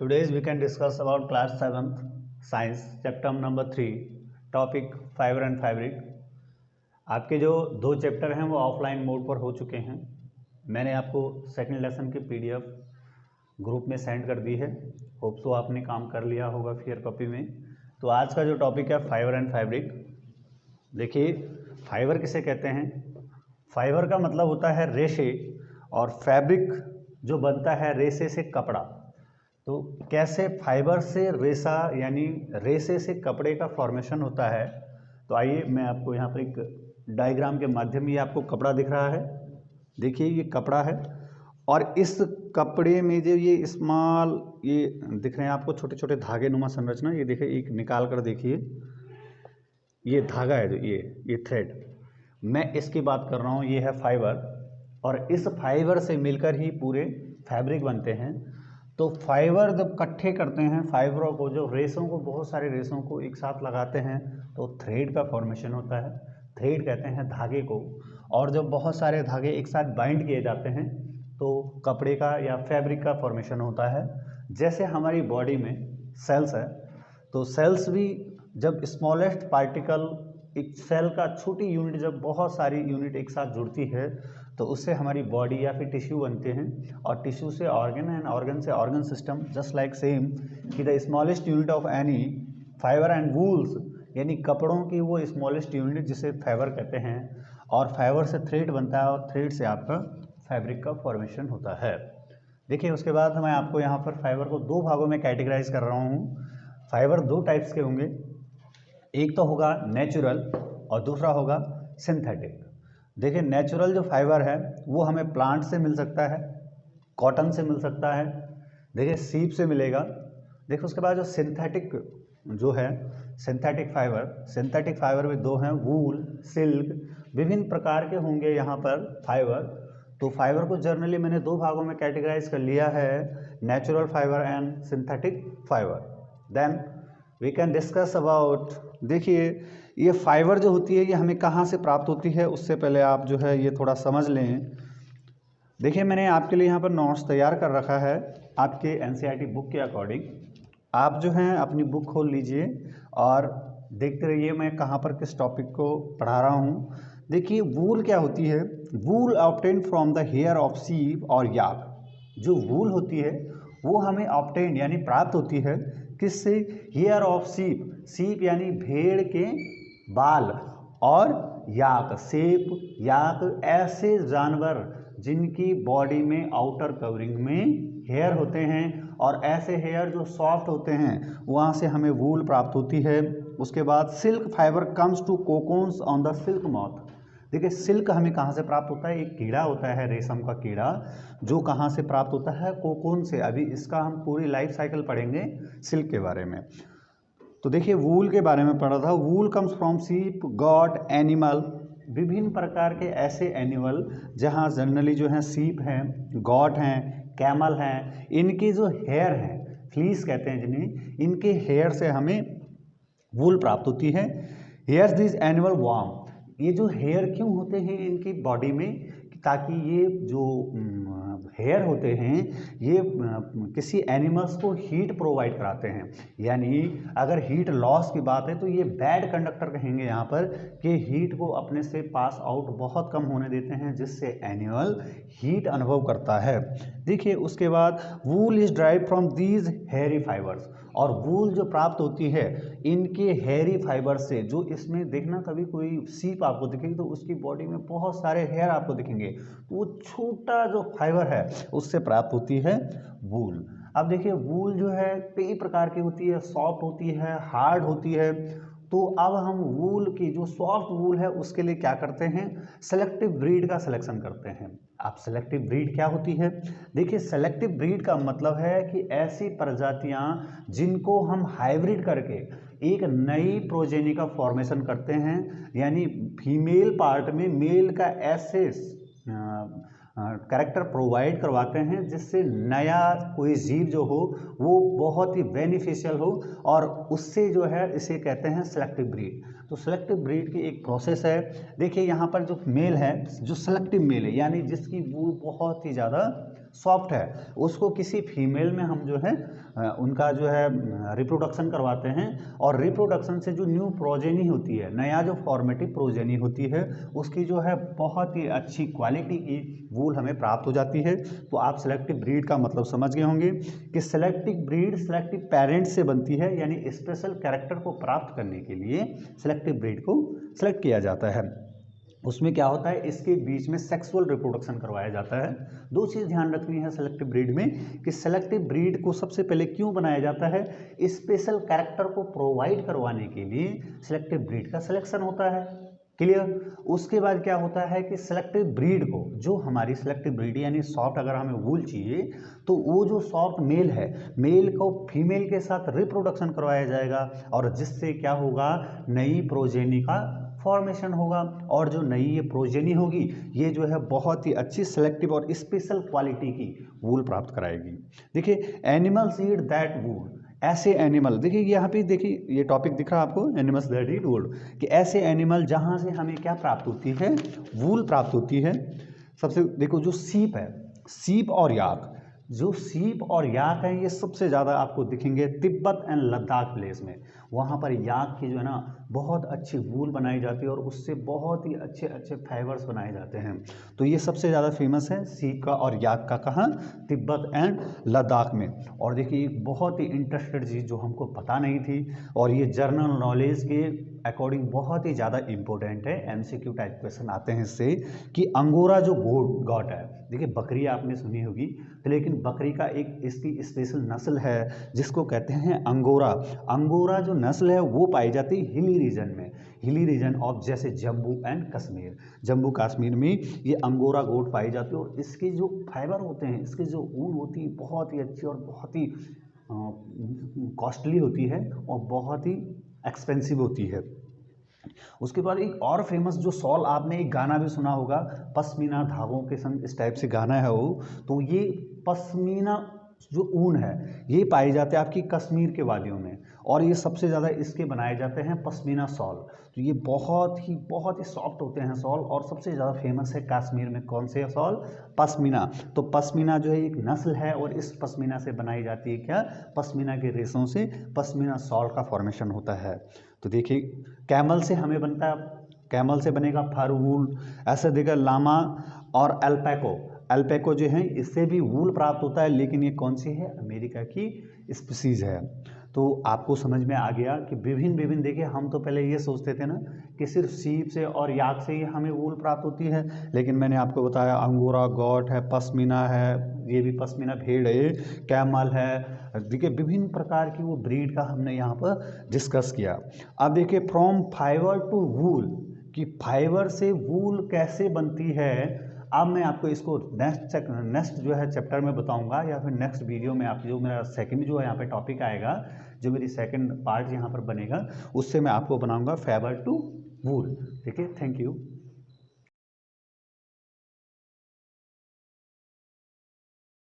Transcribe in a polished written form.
Today's we can discuss about class 7th science chapter number 3 topic fiber and fabric। आपके जो दो chapter हैं वो ऑफलाइन मोड पर हो चुके हैं। मैंने आपको सेकंड लेसन की पीडीएफ ग्रुप में सेंड कर दी है। होप सो आपने काम कर लिया होगा फियर कॉपी में। तो आज का जो टॉपिक है फाइबर एंड फैब्रिक। देखिए फाइबर किसे कहते हैं। फाइबर का मतलब होता है रेशे और फैब्रिक जो बनता है रेशे से कपड़ा। तो कैसे फाइबर से रेशा यानी रेशे से कपड़े का फॉर्मेशन होता है। तो आइए मैं आपको यहाँ पर एक डायग्राम के माध्यम ये आपको कपड़ा दिख रहा है। देखिए ये कपड़ा है और इस कपड़े में जो ये स्मॉल ये दिख रहे हैं आपको छोटे छोटे धागे नुमा संरचना। ये देखिए एक निकाल कर देखिए ये धागा है जो ये थ्रेड मैं इसकी बात कर रहा हूँ। ये है फाइबर और इस फाइबर से मिलकर ही पूरे फैब्रिक बनते हैं। तो फाइबर जब इकट्ठे करते हैं फाइबरों को जो रेशों को बहुत सारे रेशों को एक साथ लगाते हैं तो थ्रेड का फॉर्मेशन होता है। थ्रेड कहते हैं धागे को। और जब बहुत सारे धागे एक साथ बाइंड किए जाते हैं तो कपड़े का या फैब्रिक का फॉर्मेशन होता है। जैसे हमारी बॉडी में सेल्स है तो सेल्स भी जब स्मॉलेस्ट पार्टिकल एक सेल का छोटी यूनिट जब बहुत सारी यूनिट एक साथ जुड़ती है तो उससे हमारी बॉडी या फिर टिश्यू बनते हैं और टिश्यू से ऑर्गन एंड ऑर्गन से organ system. Just like same कि the smallest unit of any fibre and wools यानी कपड़ों की वो स्मॉलेस्ट यूनिट जिसे फाइबर कहते हैं। और फाइबर से थ्रेड बनता है और थ्रेड से आपका फैब्रिक का फॉर्मेशन होता है। देखिए उसके बाद मैं आपको यहाँ पर फाइबर को दो भागों में कैटेगराइज कर रहा हूँ। फाइबर दो टाइप्स के होंगे, एक तो होगा नेचुरल और दूसरा होगा सिंथेटिक। देखिए नेचुरल जो फाइबर है वो हमें प्लांट से मिल सकता है, कॉटन से मिल सकता है, देखिए सीप से मिलेगा। देखो उसके बाद जो सिंथेटिक जो है सिंथेटिक फाइबर में दो हैं, वूल सिल्क विभिन्न प्रकार के होंगे यहाँ पर फाइबर। तो फाइबर को जर्नली मैंने दो भागों में कैटेगराइज कर लिया है, natural fibre and synthetic fibre. Then we can discuss about. देखिए ये फाइबर जो होती है ये हमें कहाँ से प्राप्त होती है उससे पहले आप जो है ये थोड़ा समझ लें। देखिए मैंने आपके लिए यहाँ पर नोट्स तैयार कर रखा है आपके एनसीईआरटी बुक के अकॉर्डिंग। आप जो हैं अपनी बुक खोल लीजिए और देखते रहिए मैं कहाँ पर किस टॉपिक को पढ़ा रहा हूँ। देखिए वूल क्या होती है। Wool obtain from the hair of sheep और याक। जो वूल होती है वो हमें ऑब्टेन यानी प्राप्त होती है किससे, हेयर ऑफ सीप। सीप यानी भेड़ के बाल और याक सेप याक ऐसे जानवर जिनकी बॉडी में आउटर कवरिंग में हेयर होते हैं और ऐसे हेयर जो सॉफ्ट होते हैं वहाँ से हमें वूल प्राप्त होती है। उसके बाद silk fibre comes to cocoons on the silk moth. देखिए सिल्क हमें कहाँ से प्राप्त होता है, एक कीड़ा होता है रेशम का कीड़ा जो कहाँ से प्राप्त होता है, कोकोन से। अभी इसका हम पूरी लाइफ साइकिल पढ़ेंगे सिल्क के बारे में। तो देखिए वूल के बारे में पढ़ा था, वूल कम्स फ्रॉम सीप गॉट एनिमल। विभिन्न प्रकार के ऐसे एनिमल जहाँ जनरली जो हैं सीप हैं, गॉट हैं, कैमल हैं, इनकी जो हेयर हैं फ्लीस कहते हैं जिन्हें, इनके हेयर से हमें वूल प्राप्त होती है। Hairs this animal warm. ये जो हेयर क्यों होते हैं इनकी बॉडी में, ताकि ये जो हेयर होते हैं ये किसी एनिमल्स को हीट प्रोवाइड कराते हैं। यानी अगर हीट लॉस की बात है तो ये बैड कंडक्टर कहेंगे यहाँ पर कि हीट को अपने से पास आउट बहुत कम होने देते हैं जिससे एनिमल हीट अनुभव करता है। देखिए उसके बाद वूल is drive from these hairy fibres. और वूल जो प्राप्त होती है इनके हेयरी फाइबर से। जो इसमें देखना कभी कोई सीप आपको दिखेगी तो उसकी बॉडी में बहुत सारे हेयर आपको दिखेंगे, तो वो छोटा जो फाइबर है उससे प्राप्त होती है वूल। अब देखिए वूल जो है कई प्रकार की होती है, सॉफ्ट होती है, हार्ड होती है। तो अब हम वूल की जो सॉफ्ट वूल है उसके लिए क्या करते हैं, सेलेक्टिव ब्रीड का सिलेक्शन करते हैं। अब सेलेक्टिव ब्रीड क्या होती है। देखिए सेलेक्टिव ब्रीड का मतलब है कि ऐसी प्रजातियां जिनको हम हाइब्रिड करके एक नई प्रोजेनी का फॉर्मेशन करते हैं, यानी फीमेल पार्ट में मेल का ऐसे कैरेक्टर प्रोवाइड करवाते हैं जिससे नया कोई जीव जो हो वो बहुत ही बेनिफिशियल हो, और उससे जो है इसे कहते हैं सेलेक्टिव ब्रीड। तो सेलेक्टिव ब्रीड की एक प्रोसेस है। देखिए यहाँ पर जो मेल है, जो सेलेक्टिव मेल है यानी जिसकी वूल बहुत ही ज़्यादा सॉफ्ट है, उसको किसी फीमेल में हम जो है उनका जो है रिप्रोडक्शन करवाते हैं, और रिप्रोडक्शन से जो न्यू प्रोजेनी होती है, नया जो फॉर्मेटिव प्रोजेनी होती है, उसकी जो है बहुत ही अच्छी क्वालिटी की वूल हमें प्राप्त हो जाती है। तो आप सेलेक्टिव ब्रीड का मतलब समझ गए होंगे कि सेलेक्टिव ब्रीड सेलेक्टिव पेरेंट्स से बनती है, यानी स्पेशल कैरेक्टर को प्राप्त करने के लिए सेलेक्टिव ब्रीड को सेलेक्ट किया जाता है। उसमें क्या होता है, इसके बीच में सेक्सुअल रिप्रोडक्शन करवाया जाता है। दो चीज़ ध्यान रखनी है सेलेक्टिव ब्रीड में कि सेलेक्टिव ब्रीड को सबसे पहले क्यों बनाया जाता है, स्पेशल कैरेक्टर को प्रोवाइड करवाने के लिए सेलेक्टिव ब्रीड का सिलेक्शन होता है। क्लियर। उसके बाद क्या होता है कि सेलेक्टिव ब्रीड को, जो हमारी सेलेक्टिव ब्रीड यानी सॉफ्ट अगर हमें वूल चाहिए तो वो जो सॉफ्ट मेल है, मेल को फीमेल के साथ रिप्रोडक्शन करवाया जाएगा, और जिससे क्या होगा, नई प्रोजेनी का फॉर्मेशन होगा, और जो नई ये प्रोजेनी होगी ये जो है बहुत ही अच्छी सेलेक्टिव और स्पेशल क्वालिटी की वूल प्राप्त कराएगी। देखिए एनिमल्स ईट दैट वूल, ऐसे एनिमल, देखिए यहाँ पे देखिए ये टॉपिक दिख रहा है आपको, एनिमल्स दैट ईट वूल, कि ऐसे एनिमल जहाँ से हमें क्या प्राप्त होती है, वूल प्राप्त होती है। सबसे देखो जो सीप है, सीप और याक, जो सीप और याक हैं ये सबसे ज़्यादा आपको दिखेंगे तिब्बत एंड लद्दाख प्लेस में। वहाँ पर याक की जो है ना बहुत अच्छी वूल बनाई जाती है और उससे बहुत ही अच्छे अच्छे फाइबर्स बनाए जाते हैं। तो ये सबसे ज़्यादा फेमस है सीप का और याक का, कहाँ, तिब्बत एंड लद्दाख में। और देखिए एक बहुत ही इंटरेस्टेड चीज़ जो हमको पता नहीं थी, और ये जर्नल नॉलेज के अकॉर्डिंग बहुत ही ज़्यादा इंपॉर्टेंट है, एमसीक्यू टाइप क्वेश्चन आते हैं इससे, कि अंगोरा जो गॉट है, देखिए बकरी आपने सुनी होगी, तो लेकिन बकरी का एक इसकी स्पेशल नस्ल है जिसको कहते हैं अंगोरा। अंगोरा जो नस्ल है वो पाई जाती है हिली रीजन में, हिली रीजन ऑफ जैसे जम्मू एंड कश्मीर, जम्मू कश्मीर में ये अंगोरा गोट पाई जाती है, और इसके जो फाइबर होते हैं, इसकी जो ऊन होती है बहुत ही अच्छी और बहुत ही कॉस्टली होती है और बहुत ही एक्सपेंसिव होती है। उसके बाद एक और फेमस जो सॉल, आपने एक गाना भी सुना होगा, पश्मीना धागों के संग इस टाइप से गाना है वो, तो ये पश्मीना जो ऊन है ये पाए जाते हैं आपकी कश्मीर के वादियों में, और ये सबसे ज़्यादा इसके बनाए जाते हैं पश्मीना सॉल। तो ये बहुत ही सॉफ्ट होते हैं सॉल, और सबसे ज़्यादा फेमस है कश्मीर में कौन से सॉल, पश्मीना। तो पश्मीना जो है एक नस्ल है, और इस पश्मीना से बनाई जाती है क्या, पश्मीना के रेशों से पश्मीना सॉल का फॉर्मेशन होता है। तो देखिए कैमल से हमें बनता है, कैमल से बनेगा फर वूल, ऐसे देखा लामा और एल्पैको, एल्पैको जो है इससे भी वूल प्राप्त होता है, लेकिन ये कौन सी है, अमेरिका की स्पीसीज है। तो आपको समझ में आ गया कि विभिन्न देखिए हम तो पहले ये सोचते थे ना कि सिर्फ सीप से और याक से ही हमें वूल प्राप्त होती है, लेकिन मैंने आपको बताया अंगोरा गॉट है, पश्मीना है, ये भी पश्मीना भेड़ है, कैमल है, देखिए विभिन्न प्रकार की वो ब्रीड का हमने यहाँ पर डिस्कस किया। अब देखिए फ्रॉम फाइबर टू वूल, कि फाइबर से वूल कैसे बनती है, अब मैं आपको इसको नेक्स्ट जो है चैप्टर में बताऊंगा, या फिर नेक्स्ट वीडियो में आप जो मेरा सेकंड जो है यहाँ पे टॉपिक आएगा, जो मेरी सेकंड पार्ट यहाँ पर बनेगा, उससे मैं आपको बनाऊंगा फाइबर टू वूल। ठीक है, थैंक यू।